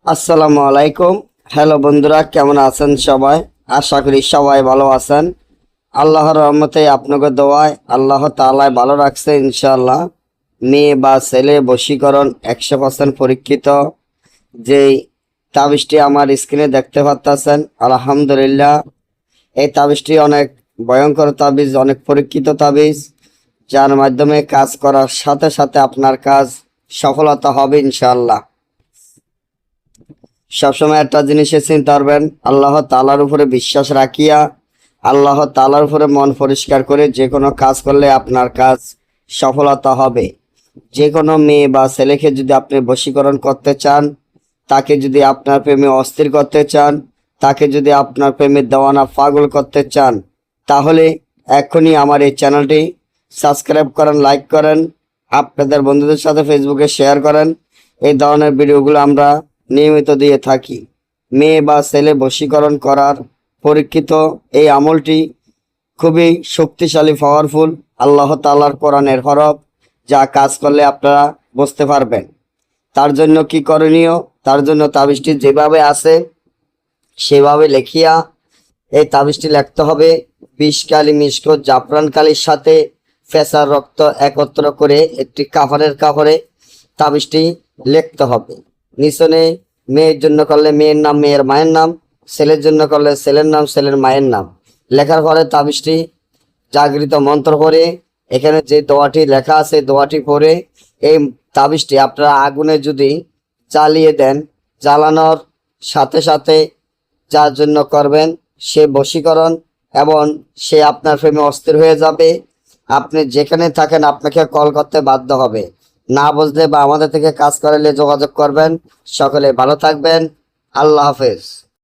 আসসালামু আলাইকুম। হ্যালো বন্ধুরা, কেমন আছেন সবাই? আশা করি সবাই ভালো আছেন। আল্লাহর রহমতে আপনাকে দোয়ায় আল্লাহ তাআলা ভালো রাখছে ইনশাআল্লাহ। মেয়ে বা ছেলে বশীকরণ 100% পরীক্ষিত। যেই তাবিজটি আমার স্ক্রিনে দেখতে পাচ্ছেন, আলহামদুলিল্লাহ এই তাবিজটি অনেক ভয়ঙ্কর তাবিজ, অনেক পরীক্ষিত তাবিজ, যার মাধ্যমে কাজ করার সাথে সাথে আপনার কাজ সফলতা হবে ইনশাআল্লাহ। সবসময় একটা জিনিসে চিন্তা করবেন, আল্লাহ তাআলার উপরে বিশ্বাস রাখিয়া আল্লাহ তাআলার উপরে মন পরিষ্কার করে যে কোনো কাজ করলে আপনার কাজ সফলতা হবে। যে কোনো মেয়ে বা ছেলেকে যদি আপনি বশীকরণ করতে চান, তাকে যদি আপনার প্রেমে অস্থির করতে চান, তাকে যদি আপনার প্রেমে দেওয়ানা পাগল করতে চান, তাহলে এখনই আমার এই চ্যানেলটি সাবস্ক্রাইব করেন, লাইক করেন, আপনাদের বন্ধুদের সাথে ফেসবুকে শেয়ার করেন। এই ধরনের ভিডিওগুলো আমরা নিয়মিত দিয়ে থাকি। মেয়ে বা ছেলে বশীকরণ করার পরীক্ষিত এই আমলটি খুবই শক্তিশালী, পাওয়ারফুল, আল্লাহ তাআলার কোরআনের হরফ, যা কাজ করলে আপনারা বুঝতে পারবেন। তার জন্য কি করণীয়? তার জন্য তাবিজটি যেভাবে আছে সেভাবে লেখিয়া এই তাবিজটি লিখতে হবে। 20 কালি মিশক জাফরান কালির সাথে ফেসার রক্ত একত্র করে একটি কাপড়ে তাবিজটি লিখতে হবে। নিচনে মেয়ের জন্য করলে মেয়ের নাম, মেয়ের মায়ের নাম; ছেলের জন্য করলে ছেলের নাম, ছেলের মায়ের নাম। লেখার পরে তাবিজটি জাগৃত মন্ত্র পড়ে, এখানে যে দোয়াটি লেখা আছে দোয়াটি পড়ে এই তাবিজটি আপনারা আগুনে যদি জ্বালিয়ে দেন, জ্বালানোর সাথে সাথে যার জন্য করবেন সে বশীকরণ এবং সে আপনার প্রেমে অস্থির হয়ে যাবে। আপনি যেখানে থাকেন আপনাকে কল করতে বাধ্য হবে। না বুঝলে বা আমাদের থেকে কাজ করালে যোগাযোগ করবেন। সকলে ভালো থাকবেন। আল্লাহ হাফেজ।